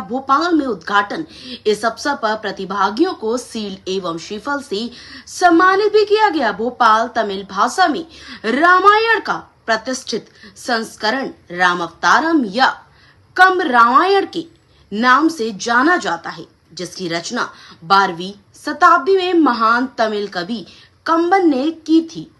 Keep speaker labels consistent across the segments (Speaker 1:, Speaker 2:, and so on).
Speaker 1: भोपाल में उद्घाटन। इस अवसर पर प्रतिभागियों को शील्ड एवं श्रीफल से सम्मानित भी किया गया। भोपाल तमिल भाषा में रामायण का प्रतिष्ठित संस्करण रामावतारम या कम्ब रामायण के नाम से जाना जाता है, जिसकी रचना 12वीं शताब्दी में महान तमिल कवि कंबन ने की थी।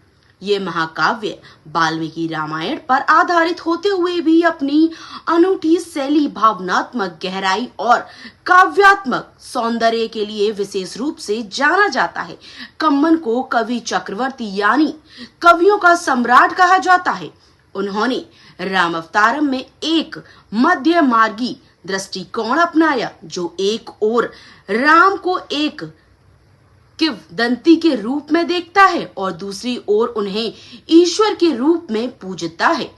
Speaker 1: ये महाकाव्य वाल्मीकि रामायण पर आधारित होते हुए भी अपनी अनूठी शैली, भावनात्मक गहराई और काव्यात्मक सौंदर्य के लिए विशेष रूप से जाना जाता है। कंबन को कवि चक्रवर्ती यानी कवियों का सम्राट कहा जाता है। उन्होंने रामावतारम में एक मध्य मार्गी दृष्टिकोण अपनाया, जो एक ओर राम को एक किंवदंती के रूप में देखता है और दूसरी ओर उन्हें ईश्वर के रूप में पूजता है।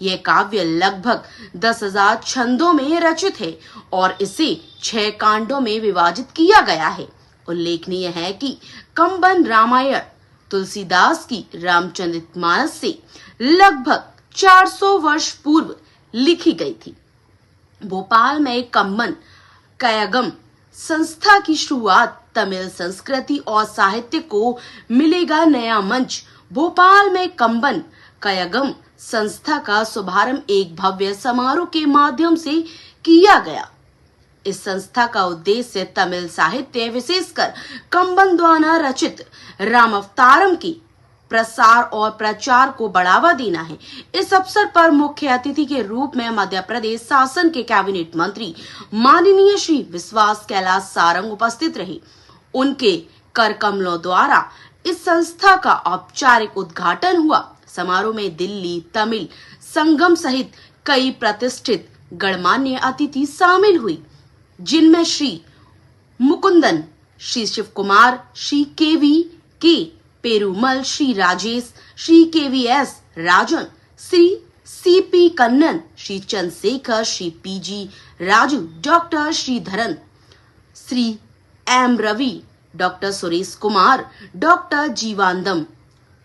Speaker 1: यह काव्य लगभग 10,000 छंदों में रचित है और इसे 6 कांडों में विभाजित किया गया है। उल्लेखनीय है कि कंबन रामायण तुलसीदास की रामचरितमानस से लगभग 400 वर्ष पूर्व लिखी गई थी। भोपाल में कंबन कायगम संस्था की शुरुआत तमिल संस्कृति और साहित्य को मिलेगा नया मंच। भोपाल में कंबन कायगम संस्था का शुभारंभ एक भव्य समारोह के माध्यम से किया गया। इस संस्था का उद्देश्य तमिल साहित्य, विशेषकर कंबन द्वारा रचित रामावतारम की प्रसार और प्रचार को बढ़ावा देना है। इस अवसर पर मुख्य अतिथि के रूप में मध्य प्रदेश शासन के कैबिनेट मंत्री माननीय श्री विश्वास कैलाश सारंग उपस्थित रहे। उनके कर कमलों द्वारा इस संस्था का औपचारिक उद्घाटन हुआ। समारोह में दिल्ली तमिल संगम सहित कई प्रतिष्ठित गणमान्य अतिथि शामिल हुई, जिनमें Shri Mukundan, Shri Shiv Kumar, Shri KV K Perumal, Shri Rajesh, Shri KVS Rajan, Shri CP Kannan, Shri Chandrasekhar, Shri PG Raju, doctor Sreedharan, Shri M Ravi, doctor Suresh Kumar, doctor Jeevanandam,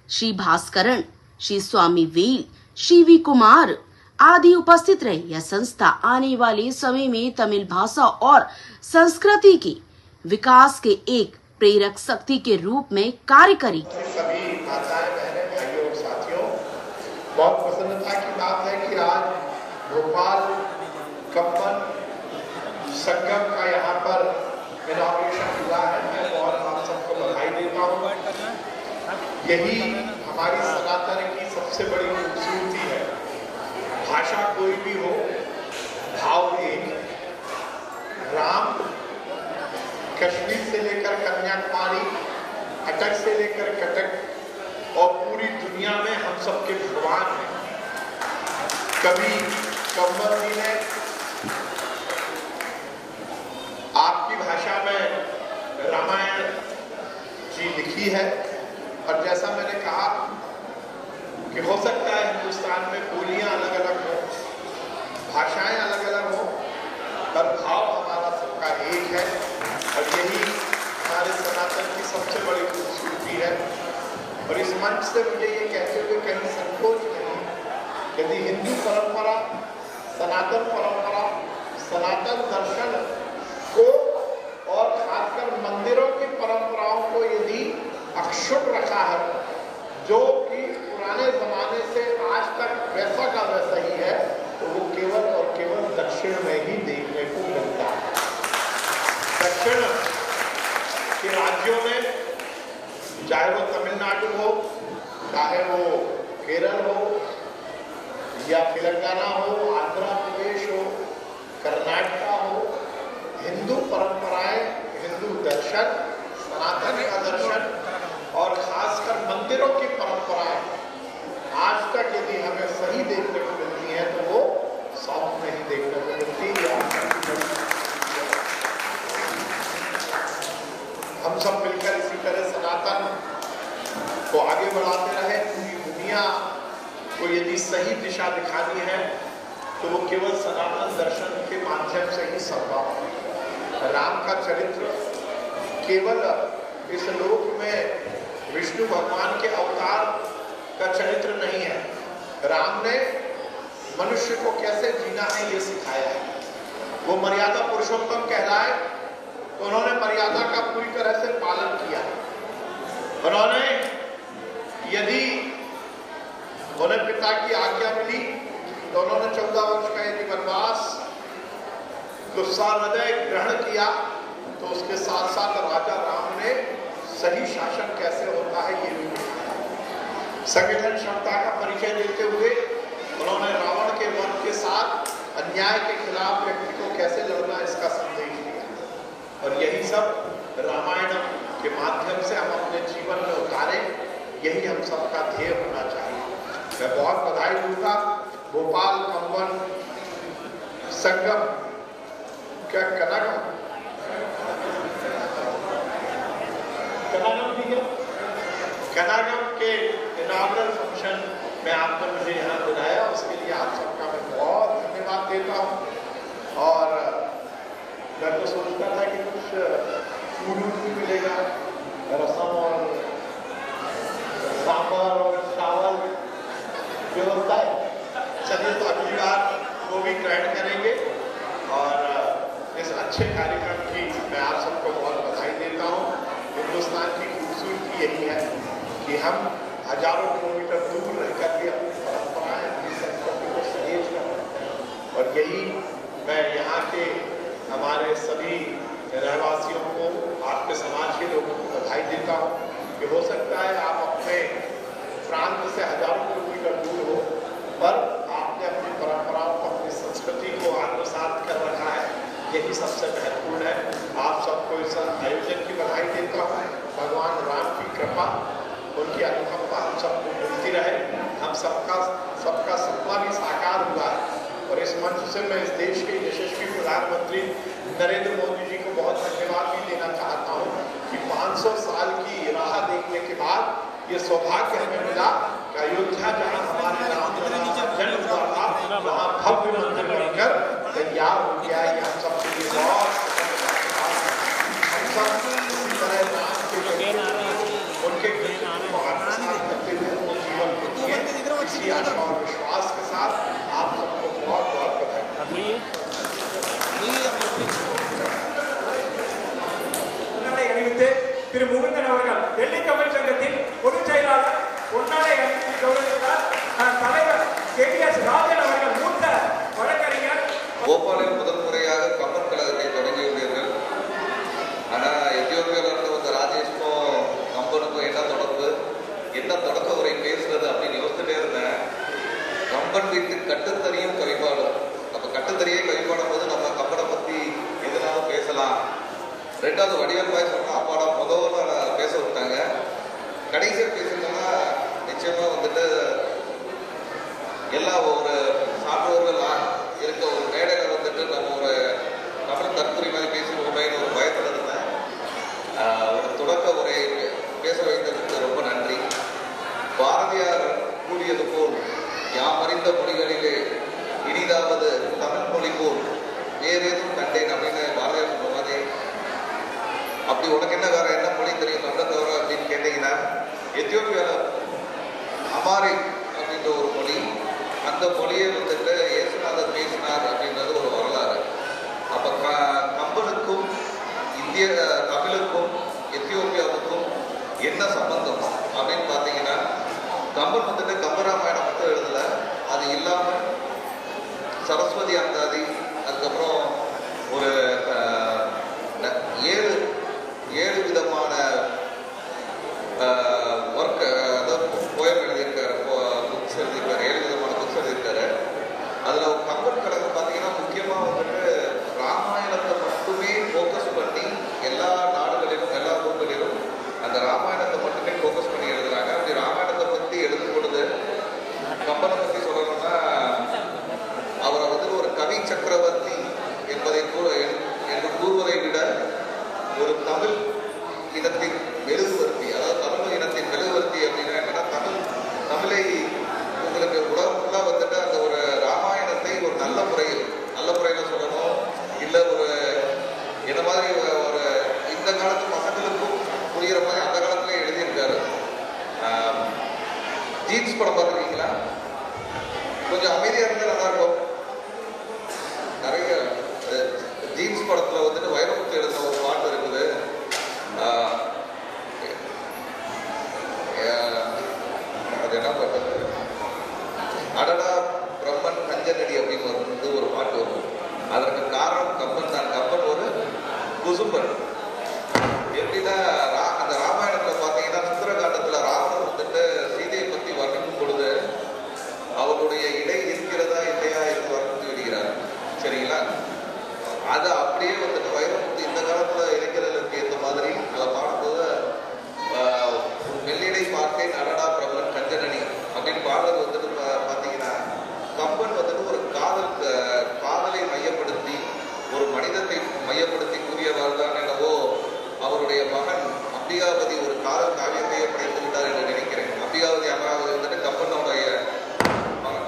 Speaker 1: Shri Bhaskaran, Shri Swami Vel, Shri V Kumar आदि उपस्थित रहे। यह संस्था आने वाले समय में तमिल भाषा और संस्कृति के विकास के एक प्रेरक शक्ति के रूप में कार्य करेगी।
Speaker 2: सभी माताएं, बहनें, भाइयों और साथियों, बहुत प्रसन्नता की बात है कि आज भोपाल कंबन संगम का यहाँ पर इनॉग्रेशन हुआ है। मैं बहुत आप सबको बधाई देता हूँ। यही हमारी सनातन की सबसे बड़ी खूबसूरती है। भाषा कोई भी हो, भाव एक। राम कश्मीर से लेकर कन्याकुमारी, अटक से लेकर कटक और पूरी दुनिया में हम सबके भगवान हैं। कवि कंबन जी ने आपकी भाषा में रामायण जी लिखी है और जैसा मैंने कहा कि हो सकता है हिंदुस्तान में बोलियां अलग अलग हो, भाषाएं अलग अलग हो, पर भाव हमारा सबका एक है और यही हमारे सनातन की सबसे बड़ी खूबसूरती है। और इस मंच से मुझे ये कहते हुए कहीं संकोच नहीं, यदि हिंदू परंपरा, सनातन दर्शन को और खासकर मंदिरों की परंपराओं को यदि अक्षुण्ण रखा है, जो कि पुराने जमाने से आज तक वैसा का वैसा ही है, तो वो केवल और केवल दक्षिण में ही देखने को मिलता है। दक्षिण के राज्यों में, चाहे वो तमिलनाडु हो, चाहे वो केरल हो या तेलंगाना हो, आंध्र प्रदेश हो, कर्नाटक हो, हिंदू परंपराएं, हिंदू दर्शन, सनातन का दर्शन और खासकर मंदिरों की परंपराएं आज तक यदि हमें सही देखने को मिलती है तो वो साउथ में ही देखने को मिलती है। हम सब मिलकर इसी तरह सनातन को आगे बढ़ाते रहे। पूरी दुनिया को यदि सही दिशा दिखानी है तो वो केवल सनातन दर्शन के माध्यम से ही संभव है। राम का चरित्र केवल इस लोक में विष्णु भगवान के अवतार का चरित्र नहीं है। राम ने मनुष्य को कैसे जीना है ये सिखाया है। वो मर्यादा पुरुषोत्तम कहलाए, तो उन्होंने मर्यादा का पूरी तरह से पालन किया। उन्होंने यदि उन्हें पिता की आज्ञा मिली तो उन्होंने 14 वर्ष का यदि वनवास दुस्साहृदय ग्रहण किया, तो उसके साथ साथ राजा राम ने सही शासन कैसे होता है ये भी देखा। संगठन क्षमता का परिचय देते हुए उन्होंने रावण के वन के साथ अन्याय के खिलाफ व्यक्ति को कैसे लड़ना इसका संदेश दिया, और यही सब रामायण के माध्यम से हम अपने जीवन में उतारें, यही हम सबका ध्येय होना चाहिए। मैं बहुत बधाई दूंगा भोपाल कंवन संगम क्या कनागम के इनाग्रल फंक्शन में आपने मुझे यहाँ बुलाया, उसके लिए आप सबका मैं बहुत धन्यवाद देता हूँ। और मैं तो सोचता था कि कुछ फूड भी मिलेगा, रसम और सांभर और चावल जो होता है, चलिए तो अगली बार वो भी ग्रहण करेंगे। और इस अच्छे कार्यक्रम की मैं आप सबको बहुत बधाई देता हूँ। हिंदुस्तान की खूबसूरती यही है कि हम हजारों किलोमीटर दूर रहकर के अपनी परंपराएं, अपनी संस्कृति को सहेज कर रहे हैं, और यही मैं यहाँ के हमारे सभी रहवासियों को, आपके समाज के लोगों को बधाई देता हूँ कि हो सकता है आप अपने प्रांत से हजारों किलोमीटर दूर हो, पर आपने अपनी परंपराओं को, अपनी संस्कृति को आत्मसात कर रखा है, यही सबसे महत्वपूर्ण है। आप सबको इस आयोजन की बधाई देता हूँ। भगवान राम की कृपा, उनकी अनुकंपा हम सबको मिलती रहे। हम सबका सपना भी साकार हुआ है, और इस मंच से मैं इस देश के यशस्वी प्रधानमंत्री नरेंद्र मोदी जी को बहुत धन्यवाद भी देना चाहता हूँ कि 500 साल की राह देखने के बाद ये सौभाग्य हमें मिला कि अयोध्या, जहाँ हमारे राम का जन्म हुआ था, वहाँ भव्य मंदिर बनकर तैयार हो गया। ये हम सबके लिए बहुत हम सब इसी तरह राम के उनके को आत्मसात करते हुए वो जीवन जिए, इसी आशा और विश्वास के साथ आप सबको बहुत बहुत बधाई।
Speaker 3: திரு முகுந்தன் அவர்கள் டெல்லி தமிழ் சங்கத்தின் பொதுச் செயலாளர் பொன்னாடை அணிவித்து கௌரவித்தார். தலைவர் KVS ராஜன் அவர்கள் மூத்த வழக்கறிஞர்.
Speaker 4: போபாலில் முதல் முறையாக கம்பன் கழகத்தை தொடங்கியுள்ளீர்கள். ஆனால் எத்தியோப்பியாவில் இருந்து வந்த ராஜேஷ்க்கும் கம்பனுக்கும் என்ன தொடர்பு, என்ன தொடக்க உரை பேசுறது அப்படின்னு யோசிச்சுட்டே இருந்தேன். கம்பன் வீட்டு கட்டுத்தறியும் கவிப்பாடும், அப்போ கட்டுத்தறியை கவிப்பாடும் போது நம்ம கம்பனை பற்றி எதுனாலும் பேசலாம். ரெண்டாவது வடிவேல் பாய் சொன்னா அப்பாடா முதல்ல பேச விட்டாங்க. கடைசியாக பேசுறதுன்னா நிச்சயமா வந்துட்டு எல்லா ஒரு சான்றோர்கள் இருக்க ஒரு மேடையில் வந்துட்டு நம்ம ஒரு தமிழ் தற்கொலை மாதிரி பேசுவோமேன்னு ஒரு பயத்தில் இருந்தேன். ஒரு தொடக்க உரையை பேச வைத்ததுக்கு ரொம்ப நன்றி. பாரதியார் கூறியது போல் யாமறிந்த மொழிகளிலே இனிதாவது தமிழ் மொழி போல் வேறேதும் கண்டேன் அப்படின்னு பாரதியார் சொல்ற மாதிரி, அப்படி உனக்கு என்ன வேற என்ன மொழி தெரியும் தமிழை தவிர அப்படின்னு கேட்டீங்கன்னா, எத்தியோப்பியாவில் அமாரிக் அப்படின்ற ஒரு மொழி, அந்த மொழியை வந்துட்டு இயேசுநாதர் பேசினார் அப்படின்றது ஒரு வரலாறு. அப்போ கம்பனுக்கும் இந்திய தமிழுக்கும் எத்தியோப்பியாவுக்கும் என்ன சம்பந்தம் அப்படின்னு பார்த்தீங்கன்னா, கம்பன் வந்துட்டு கம்பராமாயணம் மட்டும் எழுதலை, அது இல்லாமல் சரஸ்வதி அந்தாதி, அதுக்கப்புறம் ஒரு 7 விதமான ஒர்க், அதாவது போயம் எழுதியிருக்காரு, புக்ஸ் எழுதியிருக்காரு, 7 விதமான புக்ஸ் எழுதியிருக்காரு. அதில் கம்பன் கழகம் பார்த்தீங்கன்னா முக்கியமாக வந்துட்டு ராமாயணத்தை மட்டுமே ஃபோக்கஸ் பண்ணி எல்லா நாடுகளிலும் எல்லா ஊர்களிலும் அந்த ராமாயணத்தை மட்டுமே ஃபோக்கஸ் பண்ணி எழுதுறாங்க. அப்படி ராமாயணத்தை பற்றி எழுதும் பொழுது கம்பனை பற்றி சொல்லணும்னா, அவரை வந்து ஒரு கவி சக்கரவர்த்தி என்பதை என்று கூறுவதை விட ஒரு தமிழ் இனத்தின் மெழுகுவர்த்தி, அதாவது தமிழ் இனத்தின் மெழுகுவர்த்தி அப்படின்னா என்னன்னா, தமிழை உங்களுக்கு உலகம் ஃபுல்லாக வந்துட்டு அந்த ஒரு ராமாயணத்தை ஒரு நல்ல முறையில் சொல்லணும், இல்லை ஒரு என்ன மாதிரி ஒரு இந்த காலத்து பசங்களுக்கும் புரிகிற மாதிரி அந்த காலத்துல எழுதியிருக்காரு. ஜீன்ஸ் படம் பார்த்துருக்கீங்களா? கொஞ்சம் அமைதியாக இருந்தால் நல்லா இருக்கும். நிறைய சூப்பர். எப்படின்னா அந்த ராமாயணத்துல பாத்தீங்கன்னா சுந்தரகாண்டத்துல ராமன் வந்துட்டு சீதையை பத்தி வர்ணிக்கும் பொழுது அவருடைய இடை இருக்கிறதா இல்லையா என்று வர்ணித்து விடுகிறார். சரிங்களா? அதை அப்படியே வந்துட்டு வைரமுத்து இந்த காலத்துல இளைஞர்களுக்கு ஏற்ற மாதிரி அதை பாடும்போது மெல்லிடை பார்த்தேன் அடடா பிரபலன் கஞ்சனி அப்படின்னு பாடுறது வந்துட்டு பாத்தீங்கன்னா கம்பன் வந்துட்டு ஒரு காதலை மையப்படுத்தி ஒரு மனிதத்தை மையப்படுத்தி கூறியவாறு தான் என்னவோ அவருடைய மகன் அம்பிகாவதி ஒரு காதல் காவியத்தையே படைத்து விட்டார் என்று நினைக்கிறேன். அம்பிகாவதி அமராவதி வந்துட்டு கம்பனுடைய மகன்.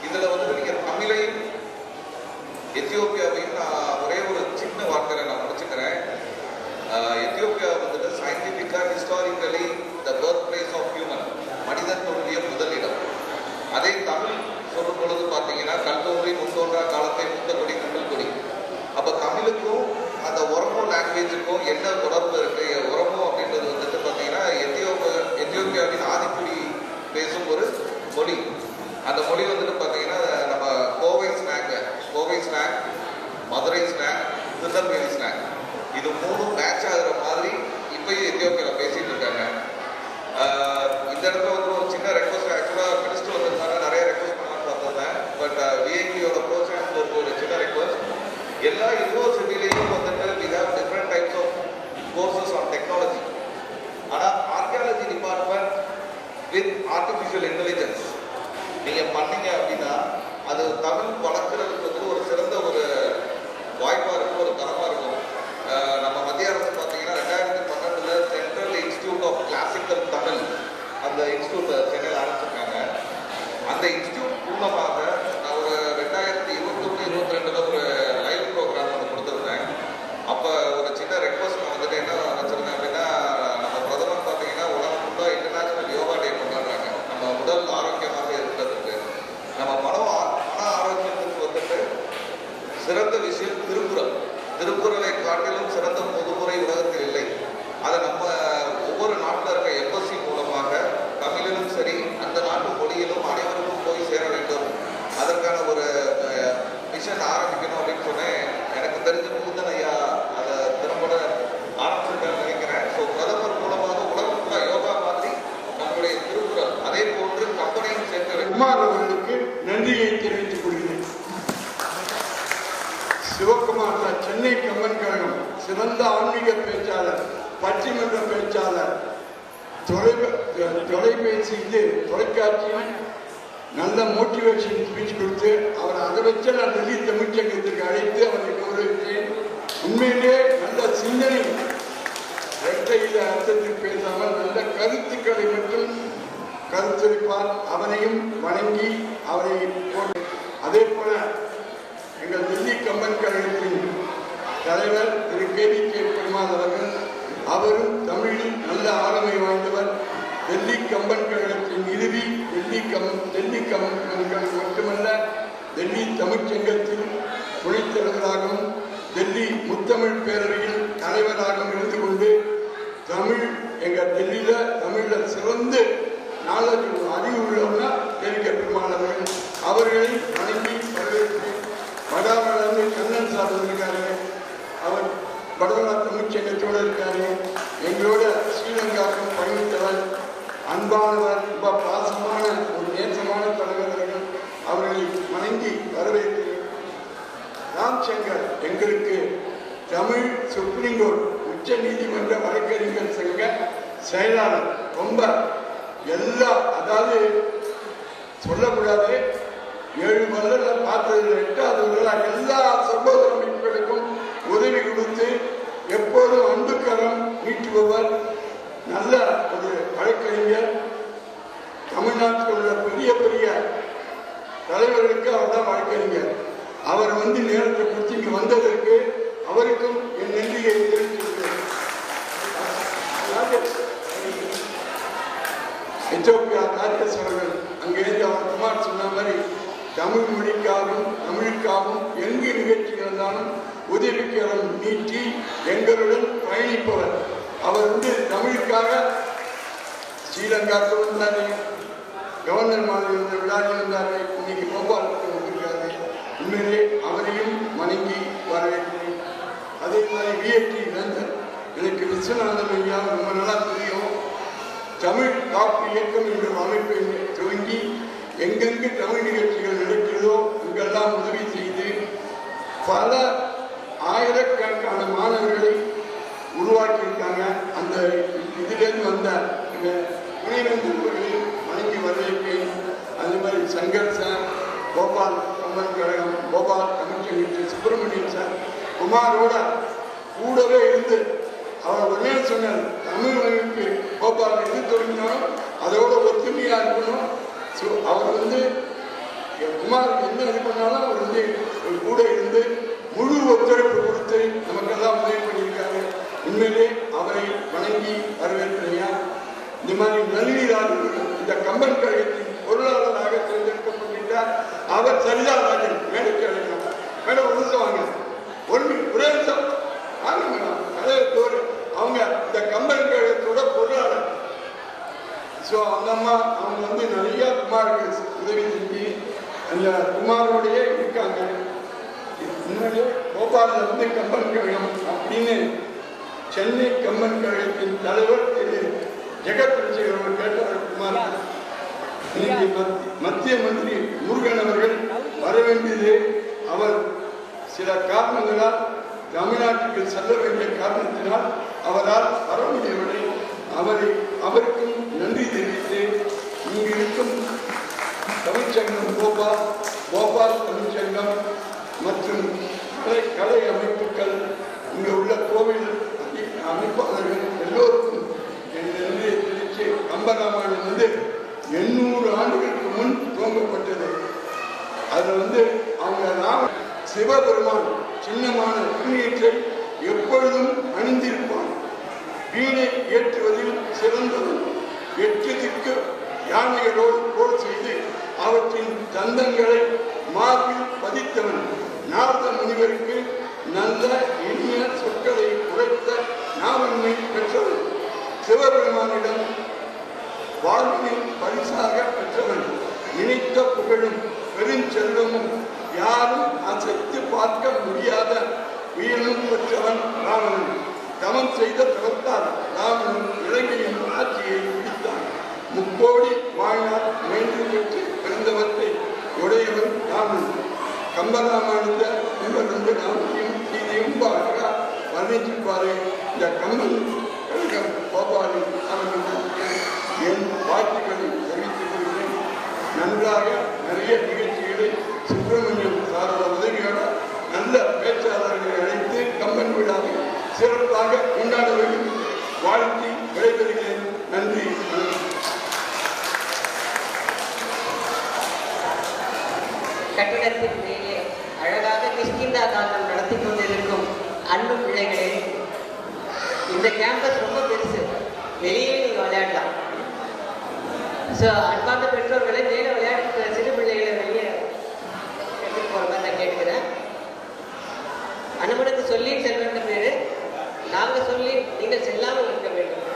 Speaker 4: இதுல வந்துட்டு நீங்க தமிழையும் எத்தியோப்பியாவையும் ஒரே ஒரு சின்ன வார்த்தையில நான் முடிச்சுக்கிறேன். எத்தியோப்பியா வந்துட்டு சயின்டிபிக்கா historically the birth place of human, மனிதன் தோன்றிய முதலிடம். அதே தமிழ் சொல்லும் பொழுது பார்த்தீங்கன்னா கல்தோன்றி முன்தோன்றா காலத்தை முத்த கொடி கண்டல் கொடி. அப்போ தமிழுக்கும் அந்த ஒரமோ லாங்குவேஜுக்கும் என்ன தொடர்பு இருக்கு? ஒரமோ அப்படின்றது வந்துட்டு பார்த்தீங்கன்னா எத்தியோப்பியாவின் ஆதிக்குடி பேசும் ஒரு மொழி. அந்த மொழி வந்துட்டு பார்த்தீங்கன்னா நம்ம Kovai slang, Madurai slang, Tirunelveli slang, இது மூணும் மேட்ச் ஆகுற மாதிரி இப்பயும் எத்தியோப்பியாவில் பேசிட்டு இருக்காங்க. இந்த இடத்துல வந்து ஒரு சின்ன ரெக்வஸ்ட், ஆக்சுவலாக மினிஸ்டர் வந்திருந்தாங்க, நிறைய ரெக்வஸ்ட் பண்ணலாம்னு பார்த்துருந்தேன். பட் விஐபியோட ப்ரோக்ராம்ஸ்ல ஒரு சின்ன ரெக்வஸ்ட், எல்லா யூனிவர்சிட்டிலையும் வந்துட்டு we have different types of courses on technology. ஆனால் archaeology department with artificial intelligence நீங்க பண்ணீங்க அப்படின்னா அது தமிழ் வளர்க்குறதுக்கு வந்து ஒரு சிறந்த ஒரு வாய்ப்பா இருக்கும், ஒரு தரமா இருக்கும். நம்ம மத்திய அரசு பார்த்தீங்கன்னா 2012 central institute of classical Tamil அந்த இன்ஸ்டிடியூட் சென்னையில் ஆரம்பிச்சிருக்காங்க. அந்த இன்ஸ்டிடியூட் மூலமாக நான் ஒரு 2021-22 ஒரு லைவ் ப்ரோக்ராம் ஒன்று கொடுத்துருந்தேன். அப்போ ஒரு சின்ன ரெக்வஸ்ட் நான் வந்துட்டு என்ன நினச்சிருந்தேன் அப்படின்னா, நம்ம பிரதமர் பார்த்தீங்கன்னா உலகம் ஃபுல்லாக இன்டர்நேஷனல் யோகா டே கொண்டாடுறாங்க. நம்ம உடல் ஆரோக்கியமாக இருக்கிறதுக்கு, நம்ம மன ஆரோக்கியத்துக்கு வந்துட்டு சிறந்த விஷயம் திருக்குறளை காட்டிலும் சிறந்த பொதுமுறை உலகத்தில் இல்லை. அதை நம்ம ஒவ்வொரு நாட்டில் இருக்க எம்பசி மூலமாக தமிழிலும் சரி அந்த நாட்டு மொழியிலும் அனைவருக்கும் போய் சேர வேண்டும். அதற்கான ஒரு மிஷன் ஆரம்பிக்கணும் அப்படின்னு சொன்னேன். எனக்கு தெரிஞ்ச முகுந்தன் ஐயா அதை திறம்பட ஆரம்பிச்சிருக்கான்னு நினைக்கிறேன். ஸோ பிரதமர் மூலமாக உலகம் ஃபுல்லாக யோகா மாதிரி நம்மளுடைய திருக்குறள் அதே போன்று கம்பெனியும் சேர்த்து
Speaker 5: குமார் அவர்களுக்கு நன்றியை தெரிவித்துக் கொள்கிறேன். சிவகுமார் சென்னை கம்பன் கழகம் சிறந்த ஆன்மீக பேச்சாளர், பட்டிமன்ற பேச்சாளர், தொலைபேசி தொலைக்காட்சியில் நல்ல மோட்டிவேஷன் ஸ்பீச் கொடுத்து அவர் அதை வச்சு நான் டெல்லி தமிழ்ச்சங்கத்திற்கு அழைத்து அவரை கௌரவித்தேன். உண்மையிலே நல்ல சிந்தனை, இரட்டை அர்த்தத்தில் பேசாமல் நல்ல கருத்துக்களை மட்டும் கருத்தளிப்பார். அவனையும் வணங்கி அவரை போட்டு, அதே போல எங்கள் டெல்லி கம்பன் கழகத்தின் தலைவர் திரு KVK பெருமாள் அவர்கள், அவரும் தமிழில் நல்ல ஆளுமை வாய்ந்தவர். டெல்லி கம்பன் கழகத்தின் இறுதி டெல்லி கம்பன் கழகம் மட்டுமல்ல, டெல்லி தமிழ்ச்சங்கத்தில் துணைத் தலைவராகவும் டெல்லி முத்தமிழ் பேரவையில் தலைவராகவும் இருந்து கொண்டு தமிழ் எங்கள் டெல்லியில் தமிழில் சிறந்து நாளைக்கு அறிவு உள்ளவர்னா KVK பெருமாள் அவர்கள், அவர்களை வணங்கி வரவேற்கிறேன். வடாமலேருந்து கண்ணன் சார் இருக்காரு, அவர் வடவடா தமிழ்ச்சங்கத்தோடு இருக்காரு. எங்களோட ஸ்ரீலங்காவுக்கும் பயணித்தவர், அன்பானவர், ரொம்ப பாசமான ஒரு நேசமான தலைவர்கள். அவர்களை வணங்கி வரவேற்கிறேன். ராம்சங்கர் எங்களுக்கு தமிழ் சுப்ரீம் கோர்ட் உச்ச நீதிமன்ற வழக்கறிஞர் சங்க செயலாளர், ரொம்ப எல்லா, அதாவது சொல்லக்கூடாது, 7 வருடங்கள் பார்த்ததில் 8வது வருடம் எல்லா சகோதர அமைப்புகளுக்கும் உதவி கொடுத்து எப்போதும் அன்புக்கரம் நீட்டுபவர், நல்ல ஒரு வழக்கறிஞர். தமிழ்நாட்டில் உள்ள பெரிய பெரிய தலைவர்களுக்கு அவர் தான் வழக்கறிஞர். அவர் நேரத்தை கொடுத்து இங்கே வந்ததற்கு அவருக்கும் என் நன்றியை தெரிவித்திருக்கிறேன். எத்தியோப்பியா ராஜேஷ் அவர்கள் அங்கிருந்து அவர் குமார் சொன்ன மாதிரி தமிழ் மொழிக்காகவும் தமிழுக்காகவும் எங்கு நிகழ்ச்சி இருந்தாலும் உதவிக்கரம் நீட்டி எங்களுடன் பயணிப்பவர். அவர் தமிழுக்காக ஸ்ரீலங்காவுக்கு வந்தாரு, கவர்னர் மாநில விழாவில் இருந்தாரு, இன்னைக்கு போபாலுக்கு வந்திருக்காரு. உண்மையிலே அவரையும் வணங்கி வரவேற்கிறேன். அதே மாதிரி விஐடி வேந்தர் எனக்கு விஸ்வநாதன் ஐயா ரொம்ப நல்லா தெரியும். தமிழ் காப்பு இயக்கம் என்ற அமைப்பை துவங்கி எங்கெங்கு தமிழ் நிகழ்ச்சிகள் நடக்கிறதோ அங்கெல்லாம் உதவி செய்து பல ஆயிரக்கணக்கான மாணவர்களை உருவாக்கியிருக்காங்க. அந்த இதிலிருந்து வந்த துணைவேந்தர்களை வணங்கி வரவேற்கிறேன். அதே மாதிரி சங்கர் சார், கோபால் கம்பன் கழகம், கோபால் தமிழ்ச்சங்கி, சுப்பிரமணியன் சார், குமாரோட கூடவே இருந்து அவர் உடனே சொன்னார், தமிழ் அமைப்பு கோபால் எது தொடங்கினாலும் அதோட ஒத்துமையா இருக்கணும். ஸோ அவர் குமார் என்ன இது பண்ணாலும் அவர் கூட இருந்து முழு ஒத்துழைப்பு கொடுத்து நமக்கெல்லாம் உதவி பண்ணியிருக்காரு. உண்மையிலே அவரை வணங்கி வரவேற்கிறையா. இந்த மாதிரி நளினிராஜன் இந்த கம்பன் கழகத்தின் பொருளாளராக தேர்ந்தெடுக்கப்பட்டிருந்தார். அவர் சரிதா ராஜன் மேடைக்கு அழைக்கலாம். மேடம் ஒரு நிமிஷம் வாங்க, ஒரே நிமிஷம் வாங்க மேடம். கழகத்தோடு அவங்க இந்த கம்பன் கழகத்தோட பொருளாளர். ஸோ அந்த அம்மா அவங்க நிறைய குமாருக்கு உதவி செஞ்சு அந்த குமாரோடையே இருக்காங்க. முன்னாடியே கோபாலில் கம்பன் கழகம் அப்படின்னு சென்னை கம்பன் கழகத்தின் தலைவர் திரு ஜெகத் அவர் கேட்டார் குமார். இன்னைக்கு மத்திய மந்திரி முருகன் அவர்கள் வர வேண்டியது அவர் சில காரணங்களால் தமிழ்நாட்டுக்கு செல்ல வேண்டிய காரணத்தினால் அவரால் வர முடியவில்லை. அவருக்கும் நன்றி தெரிவித்து இங்கு இருக்கும் தமிழ்ச்சங்கம் கோபால் தமிழ்ச்சங்கம் மற்றும் கலை அமைப்புகள், இங்கு உள்ள கோவில் அமைப்பாளர்கள் எல்லோருக்கும் என் நன்றியை தெரிவித்து, கம்பராமாயணம் 800 ஆண்டுகளுக்கு முன் துவங்கப்பட்டது. அதில் அவங்க சிவபெருமான் சின்னமான திருநீற்றை எப்பொழுதும் அணிந்திருப்பான். வீணை ஏற்றுவதில் சிறந்தவன். 8 திக்கு யானைகளோடு போர் செய்து அவற்றின் தந்தங்களை மார்பில் பதித்தவன். நாரத முனிவருக்கு நல்ல இனிய சொற்களை உரைத்த நாவன்மை பெற்றவன். சிவபெருமானிடம் வாழ்வினை பரிசாக பெற்றவன். நினைத்த புகழும் பெருஞ்செல்வமும் யாரும் அசைத்து பார்க்க முடியாத உயிரும் பெற்றவன் ராவணன். தவம் செய்த தவத்தால் ராவணன் இலங்கையின் ஆட்சியை பிடித்தான். 3 கோடி வாழ்நாள் மேன்று பெற்று பிறந்தவற்றை உடையவன் ராவணன். கம்பராமாயணத்தை இவர் ராமனையும் சீதையும் அழகா வர்ணிச்சிருப்பாரு. இந்த கம்பன் கழகம் கோபாலி அவர்களுக்கு என் வாழ்த்துக்களை தெரிவித்துக் கொள்கிறேன். நன்றாக நிறைய நிகழ்ச்சிகளை சுப்பிரமணியம் சாரோட உதவியோட நல்ல பேச்சாளர்களை அழைத்து கம்பன் விழாவை சிறப்பாக கொண்டாட வேண்டும் வாழ்த்தி விடைபெறுகிறேன். நன்றி.
Speaker 6: கட்டிடத்தின் மேலே அழகாக கிஷ்கிந்தா காலம் நடத்தி கொண்டிருக்கும் அன்பு பிள்ளைகளே, இந்த கேம்பஸ் ரொம்ப பெருசு, வெளியே நீங்கள் விளையாடலாம். ஸோ அன்பார்ந்த பெற்றோர்களை மேலே விளையாட்டு சிறு பிள்ளைகளை வெளியே எடுத்துட்டு போகிற மாதிரி நான் கேட்கிறேன். அனுமனுக்கு சொல்லி செல்ல வேண்டும் பேரு, நாங்கள் சொல்லி நீங்கள் செல்லாமல் இருக்க வேண்டும்.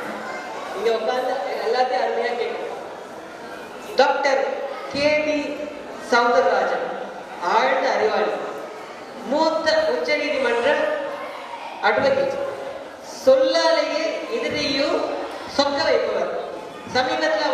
Speaker 6: இங்கே உட்கார்ந்து எல்லாத்தையும் அருமையாக கேட்கணும். Doctor KV. சௌந்தரராஜன் ஆழ்ந்த அறிவாளி, மூத்த உச்ச நீதிமன்ற அட்வொகேட், சொல்லாலேயே எதிரையும் சொக்க வைப்பவர். சமீபத்தில்